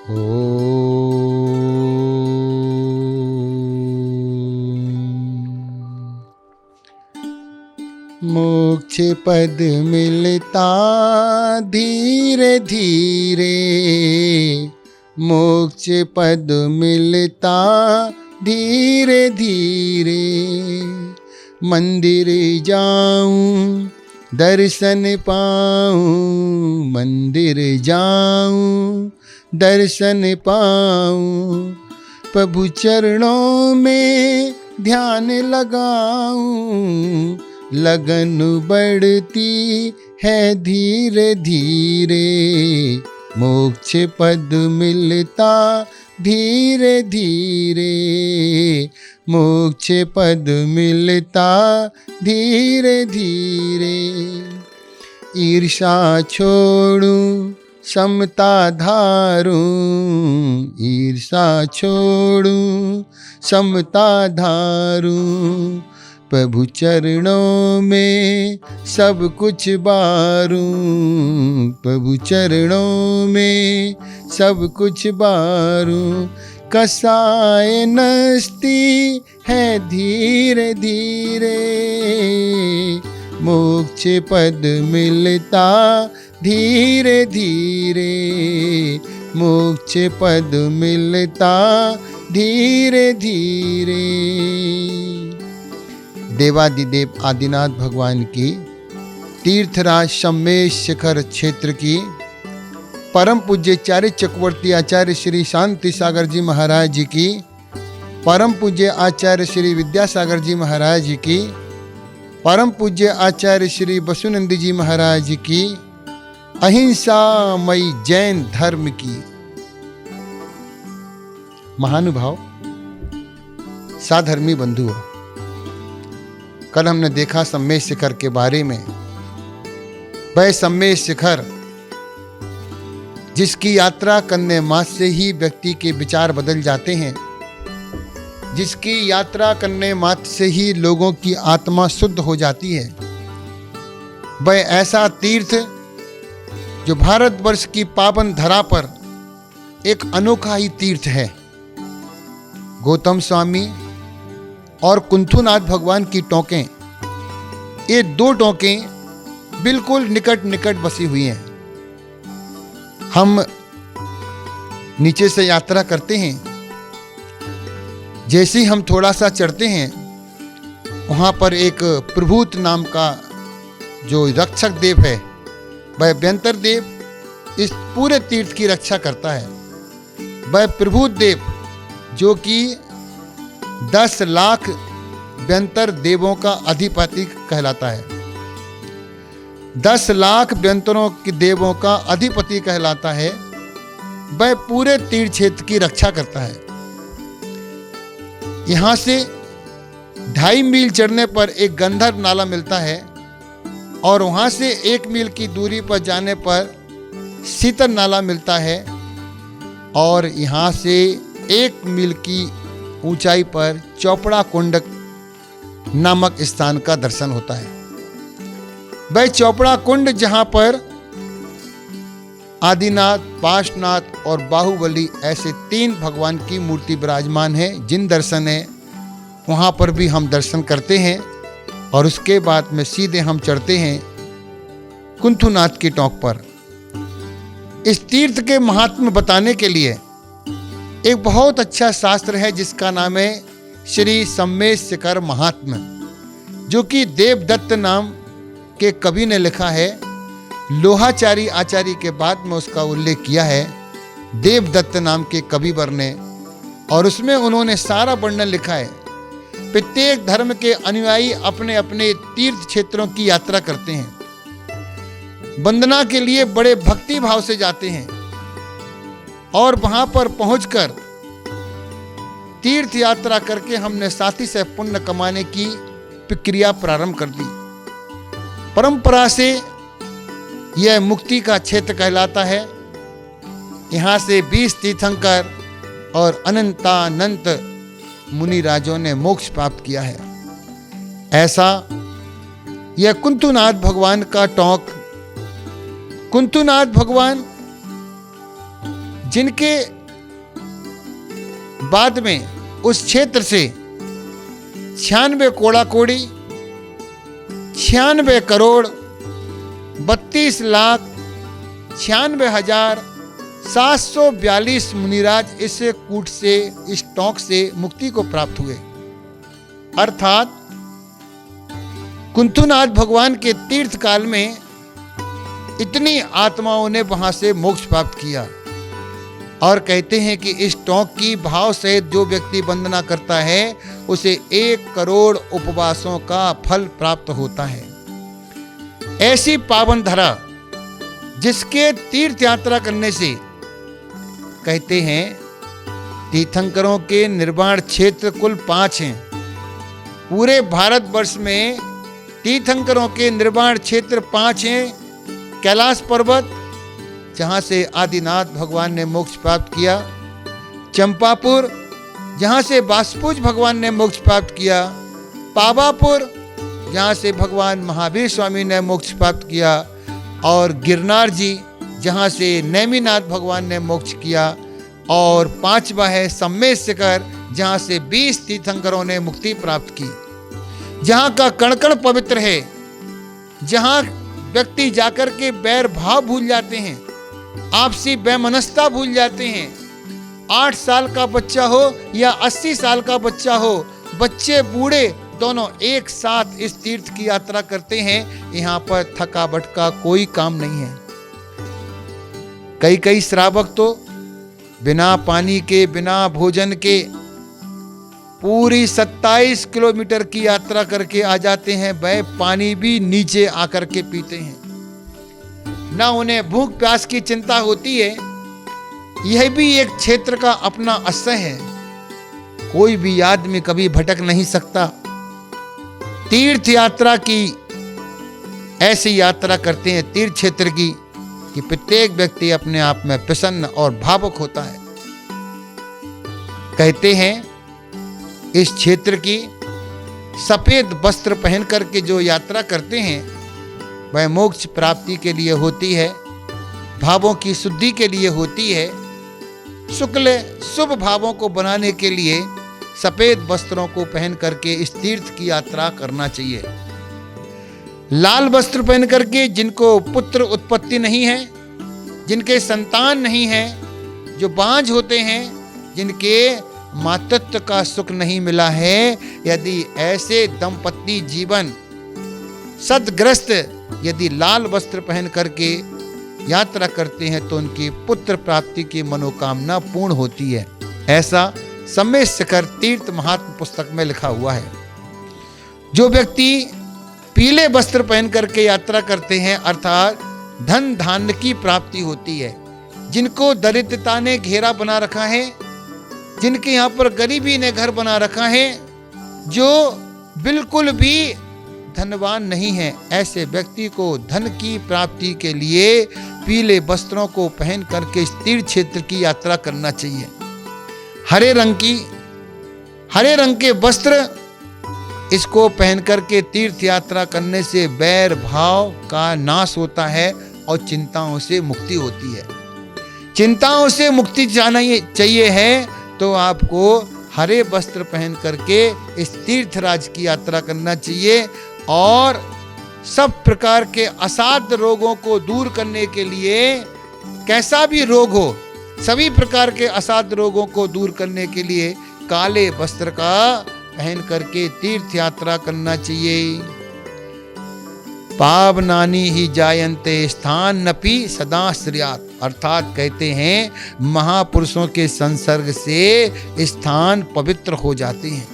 मोक्ष पद मिलता धीरे धीरे, मोक्ष पद मिलता धीरे धीरे। मंदिर जाऊं दर्शन पाऊं, मंदिर जाऊं दर्शन पाऊं। प्रभु चरणों में ध्यान लगाऊं, लगन बढ़ती है धीरे धीरे। मोक्ष पद मिलता धीरे धीरे, मोक्ष पद मिलता धीरे धीरे। ईर्षा छोड़ूं समता धारूं, ईर्षा छोड़ूं समता धारूं। प्रभु चरणों में सब कुछ बारूं, प्रभु चरणों में सब कुछ बारूं। कसाय नस्ती है धीरे धीरे, मोक्ष पद मिलता धीरे धीरे, मोक्ष पद मिलता धीरे धीरे। देवादिदेव आदिनाथ भगवान की तीर्थराज सम्मेश शिखर क्षेत्र की परम पूज्य आचार्य चक्रवर्ती आचार्य श्री शांति सागर जी महाराज जी की, परम पूज्य आचार्य श्री विद्यासागर जी महाराज जी की, परम पूज्य आचार्य श्री बसुनंद जी महाराज जी की, अहिंसामयी जैन धर्म की। महानुभाव, साधर्मी बंधुओं, कल हमने देखा सम्मेश शिखर के बारे में। वह सम्मेश शिखर जिसकी यात्रा करने मात्र से ही व्यक्ति के विचार बदल जाते हैं, जिसकी यात्रा करने मात्र से ही लोगों की आत्मा शुद्ध हो जाती है। वह ऐसा तीर्थ जो भारतवर्ष की पावन धरा पर एक अनोखा ही तीर्थ है। गौतम स्वामी और कुंथुनाथ भगवान की टोकें, ये दो टोकें बिल्कुल निकट निकट बसी हुई हैं। हम नीचे से यात्रा करते हैं, जैसे ही हम थोड़ा सा चढ़ते हैं, वहाँ पर एक प्रभूत नाम का जो रक्षक देव है, वह व्यंतर देव इस पूरे तीर्थ की रक्षा करता है। वह प्रभूत देव जो कि 10 लाख व्यंतर देवों का अधिपति कहलाता है, 10 लाख व्यंतरों के देवों का अधिपति कहलाता है। वह पूरे तीर्थ क्षेत्र की रक्षा करता है। यहाँ से 2.5 मील चढ़ने पर एक गंधर्व नाला मिलता है और वहाँ से 1 मील की दूरी पर जाने पर शीतल नाला मिलता है और यहाँ से 1 मील की ऊंचाई पर चौपड़ा कुंड नामक स्थान का दर्शन होता है। वह चौपड़ा कुंड जहाँ पर आदिनाथ, पार्श्वनाथ और बाहुबली ऐसे 3 भगवान की मूर्ति विराजमान है, जिन दर्शन है वहाँ पर भी हम दर्शन करते हैं और उसके बाद में सीधे हम चढ़ते हैं कुंथुनाथ की टोंक पर। इस तीर्थ के महात्म्य बताने के लिए एक बहुत अच्छा शास्त्र है जिसका नाम है श्री सम्मेश शिखर महात्म्य, जो कि देवदत्त नाम के कवि ने लिखा है। लोहाचारी आचार्य के बाद में उसका उल्लेख किया है देवदत्त नाम के कविवर ने, और उसमें उन्होंने सारा वर्णन लिखा है। प्रत्येक धर्म के अनुयायी अपने अपने तीर्थ क्षेत्रों की यात्रा करते हैं, वंदना के लिए बड़े भक्ति भाव से जाते हैं और वहां पर पहुंचकर तीर्थ यात्रा करके हमने साथी से पुण्य कमाने की प्रक्रिया प्रारंभ कर दी। परंपरा से यह मुक्ति का क्षेत्र कहलाता है। यहाँ से 20 तीर्थंकर और अनंतानंत मुनि राजों ने मोक्ष प्राप्त किया है। ऐसा यह कुंथुनाथ भगवान का टोंक, कुंथुनाथ भगवान जिनके बाद में उस क्षेत्र से 96 कोड़ा कोड़ी 96 करोड़ 32,96,742 मुनिराज इस कूट से, इस टोंक से मुक्ति को प्राप्त हुए। अर्थात कुंथुनाथ भगवान के तीर्थ काल में इतनी आत्माओं ने वहां से मोक्ष प्राप्त किया। और कहते हैं कि इस टोंक की भाव सहित जो व्यक्ति वंदना करता है उसे 1 करोड़ उपवासों का फल प्राप्त होता है। ऐसी पावन धरा जिसके तीर्थ यात्रा करने से, कहते हैं तीर्थंकरों के निर्वाण क्षेत्र कुल 5 हैं। पूरे भारतवर्ष में तीर्थंकरों के निर्वाण क्षेत्र 5 हैं। कैलाश पर्वत जहाँ से आदिनाथ भगवान ने मोक्ष प्राप्त किया, चंपापुर जहाँ से वासुपुज भगवान ने मोक्ष प्राप्त किया, पावापुर जहाँ से भगवान महावीर स्वामी ने मोक्ष प्राप्त किया, और गिरनार जी जहाँ से नेमिनाथ भगवान ने मोक्ष किया, और 5वां है सम्मेद शिखर जहाँ से 20 तीर्थंकरों ने मुक्ति प्राप्त की। जहाँ का कण कण पवित्र है, जहाँ व्यक्ति जाकर के बैर भाव भूल जाते हैं, आपसी वैमनस्यता भूल जाते हैं। 8 साल का बच्चा हो या 80 साल का बच्चा हो, बच्चे बूढ़े दोनों एक साथ इस तीर्थ की यात्रा करते हैं। यहाँ पर थकावट का कोई काम नहीं है। कई श्रावक तो बिना पानी के, बिना भोजन के पूरी 27 किलोमीटर की यात्रा करके आ जाते हैं। वह पानी भी नीचे आकर के पीते हैं, ना उन्हें भूख प्यास की चिंता होती है। यह भी एक क्षेत्र का अपना आश्रय है। कोई भी आदमी कभी भटक नहीं सकता। तीर्थ यात्रा की ऐसी यात्रा करते हैं तीर्थ क्षेत्र की कि प्रत्येक व्यक्ति अपने आप में प्रसन्न और भावुक होता है। कहते हैं इस क्षेत्र की सफेद वस्त्र पहन करके जो यात्रा करते हैं वह मोक्ष प्राप्ति के लिए होती है, भावों की शुद्धि के लिए होती है। शुक्ल शुभ भावों को बनाने के लिए सफेद वस्त्रों को पहन करके इस तीर्थ की यात्रा करना चाहिए। लाल वस्त्र पहन करके जिनको पुत्र उत्पत्ति नहीं है, जिनके संतान नहीं है, जो बांझ होते हैं, जिनके मातृत्व का सुख नहीं मिला है, यदि ऐसे दंपति जीवन सदग्रस्त यदि लाल वस्त्र पहन करके यात्रा करते हैं तो उनकी पुत्र प्राप्ति की मनोकामना पूर्ण होती है। ऐसा सम्मेद शिखर तीर्थ महात्म पुस्तक में लिखा हुआ है। जो व्यक्ति पीले वस्त्र पहन करके यात्रा करते हैं अर्थात धन धान्य की प्राप्ति होती है। जिनको दरिद्रता ने घेरा बना रखा है, जिनके यहाँ पर गरीबी ने घर बना रखा है, जो बिल्कुल भी धनवान नहीं है, ऐसे व्यक्ति को धन की प्राप्ति के लिए पीले वस्त्रों को पहन करके इस तीर्थ क्षेत्र की यात्रा करना चाहिए। हरे रंग के वस्त्र इसको पहन करके तीर्थ यात्रा करने से बैर भाव का नाश होता है और चिंताओं से मुक्ति होती है। चिंताओं से मुक्ति चाहिए है तो आपको हरे वस्त्र पहन करके इस तीर्थराज की यात्रा करना चाहिए। और सब प्रकार के असाध्य रोगों को दूर करने के लिए, कैसा भी रोग हो, सभी प्रकार के असाध्य रोगों को दूर करने के लिए काले वस्त्र का पहन करके तीर्थ यात्रा करना चाहिए। पावनानि ही जायन्ते स्थान नपि सदा श्रियात्, अर्थात कहते हैं महापुरुषों के संसर्ग से स्थान पवित्र हो जाते हैं।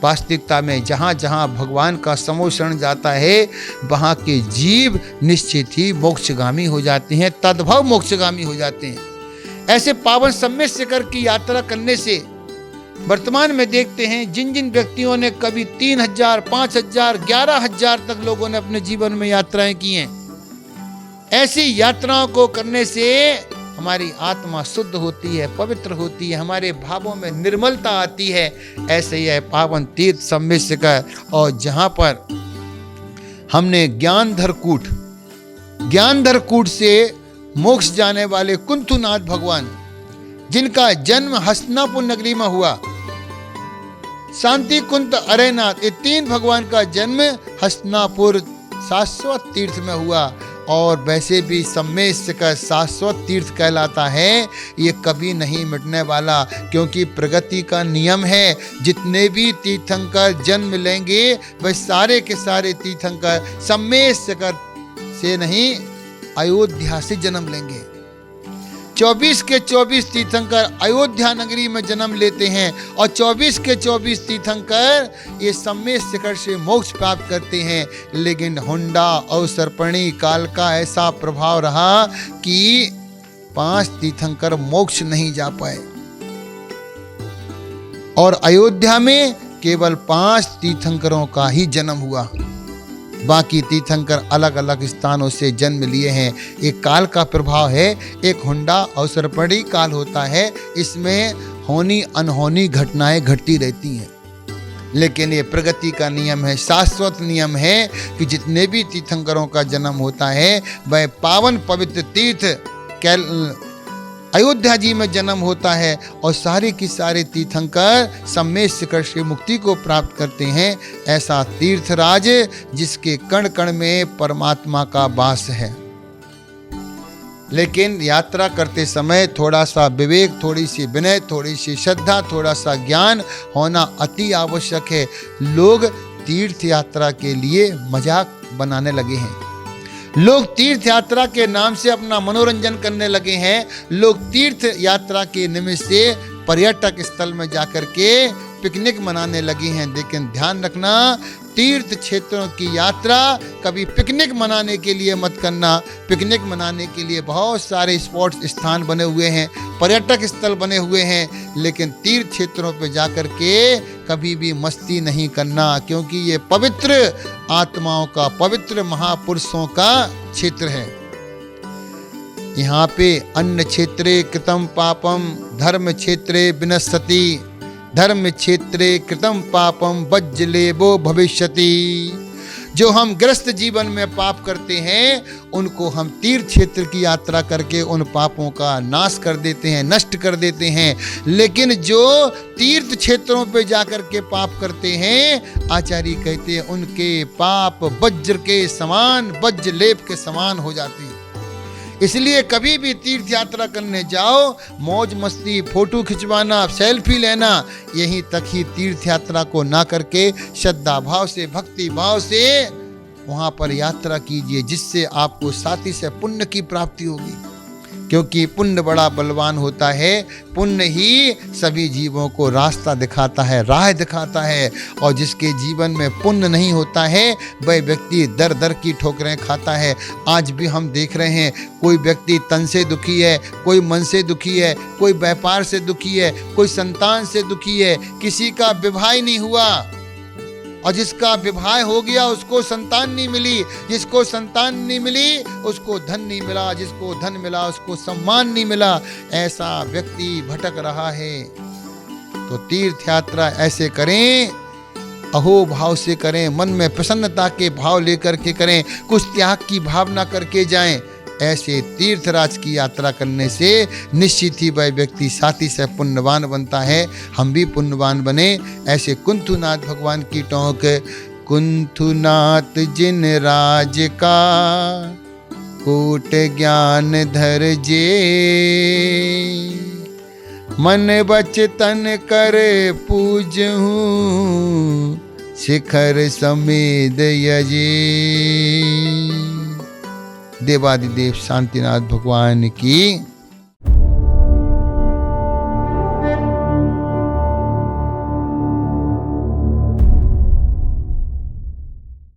वास्तविकता में जहाँ जहाँ भगवान का समोशरण जाता है वहाँ के जीव निश्चित ही मोक्षगामी हो जाते हैं, तद्भव मोक्षगामी हो जाते हैं। ऐसे पावन सम्मेद शिखर की यात्रा करने से वर्तमान में देखते हैं जिन जिन व्यक्तियों ने कभी 3000, 5000, 11000 तक लोगों ने अपने जीवन में यात्राएं की हैं, ऐसी यात्राओं को करने से हमारी आत्मा शुद्ध होती है, पवित्र होती है, हमारे भावों में निर्मलता आती है। ऐसे ही है पावन तीर्थ सम्मेद शिखर। और जहाँ पर हमने ज्ञानधर कूट से मोक्ष जाने वाले कुंथुनाथ भगवान जिनका जन्म हस्तिनापुर नगरी में हुआ। शांति कुंत अरयनाथ, ये 3 भगवान का जन्म हस्तिनापुर शाश्वत तीर्थ में हुआ। और वैसे भी सम्मेश का शाश्वत तीर्थ कहलाता है, ये कभी नहीं मिटने वाला, क्योंकि प्रगति का नियम है। जितने भी तीर्थंकर जन्म लेंगे वह सारे के सारे तीर्थंकर सम्मेश से नहीं, अयोध्या से जन्म लेंगे। 24 के 24 तीर्थंकर अयोध्या नगरी में जन्म लेते हैं और 24 के 24 तीर्थंकर ये सम्मेश शिखर से मोक्ष प्राप्त करते हैं। लेकिन हुंडा और सर्पणी काल का ऐसा प्रभाव रहा कि 5 तीर्थंकर मोक्ष नहीं जा पाए और अयोध्या में केवल 5 तीर्थंकरों का ही जन्म हुआ। बाकी तीर्थंकर अलग अलग स्थानों से जन्म लिए हैं। एक काल का प्रभाव है, एक हुंडा और सर्पणी काल होता है, इसमें होनी अनहोनी घटनाएं घटती रहती हैं। लेकिन ये प्रगति का नियम है, शाश्वत नियम है कि जितने भी तीर्थंकरों का जन्म होता है वह पावन पवित्र तीर्थ अयोध्या जी में जन्म होता है और सारे की सारे तीर्थंकर सम्मेश शिखर से मुक्ति को प्राप्त करते हैं। ऐसा तीर्थराज जिसके कण कण में परमात्मा का वास है। लेकिन यात्रा करते समय थोड़ा सा विवेक, थोड़ी सी विनय, थोड़ी सी श्रद्धा, थोड़ा सा ज्ञान होना अति आवश्यक है। लोग तीर्थ यात्रा के लिए मजाक बनाने लगे हैं। लोग तीर्थ यात्रा के नाम से अपना मनोरंजन करने लगे हैं। लोग तीर्थ यात्रा के निमित्त से पर्यटक स्थल में जाकर के पिकनिक मनाने लगे हैं। लेकिन ध्यान रखना, तीर्थ क्षेत्रों की यात्रा कभी पिकनिक मनाने के लिए मत करना। पिकनिक मनाने के लिए बहुत सारे स्पॉट्स स्थान बने हुए हैं, पर्यटक स्थल बने हुए हैं, लेकिन तीर्थ क्षेत्रों पर जाकर के कभी भी मस्ती नहीं करना, क्योंकि ये पवित्र आत्माओं का, पवित्र महापुरुषों का क्षेत्र है। यहाँ पे अन्न क्षेत्रे कृतं पापम धर्म क्षेत्रे विनश्यति, धर्म क्षेत्रे कृतं पापम वज्रलेभो भविष्यति। जो हम ग्रस्त जीवन में पाप करते हैं उनको हम तीर्थ क्षेत्र की यात्रा करके उन पापों का नाश कर देते हैं, नष्ट कर देते हैं। लेकिन जो तीर्थ क्षेत्रों पे जाकर के पाप करते हैं, आचार्य कहते हैं उनके पाप वज्र के समान, वज्रलेप के समान हो जाते हैं। इसलिए कभी भी तीर्थ यात्रा करने जाओ, मौज मस्ती, फोटो खिंचवाना, सेल्फी लेना, यहीं तक ही तीर्थ यात्रा को ना करके श्रद्धा भाव से, भक्ति भाव से वहां पर यात्रा कीजिए, जिससे आपको साथी से पुण्य की प्राप्ति होगी। क्योंकि पुण्य बड़ा बलवान होता है। पुण्य ही सभी जीवों को रास्ता दिखाता है, राह दिखाता है। और जिसके जीवन में पुण्य नहीं होता है वह व्यक्ति दर दर की ठोकरें खाता है। आज भी हम देख रहे हैं, कोई व्यक्ति तन से दुखी है, कोई मन से दुखी है, कोई व्यापार से दुखी है, कोई संतान से दुखी है, किसी का विवाह नहीं हुआ और जिसका विवाह हो गया उसको संतान नहीं मिली, जिसको संतान नहीं मिली उसको धन नहीं मिला, जिसको धन मिला उसको सम्मान नहीं मिला। ऐसा व्यक्ति भटक रहा है। तो तीर्थ यात्रा ऐसे करें, अहो भाव से करें, मन में प्रसन्नता के भाव लेकर के करें, कुछ त्याग की भावना करके जाएं। ऐसे तीर्थराज की यात्रा करने से निश्चित ही वह व्यक्ति साथी से पुण्यवान बनता है। हम भी पुण्यवान बने। ऐसे कुंथुनाथ भगवान की टोंक, कुंथुनाथ जिन राज का कोट ज्ञान धर जे, मन बचतन कर पूजहूँ शिखर समेद यजे। देवादिदेव शांतिनाथ भगवान की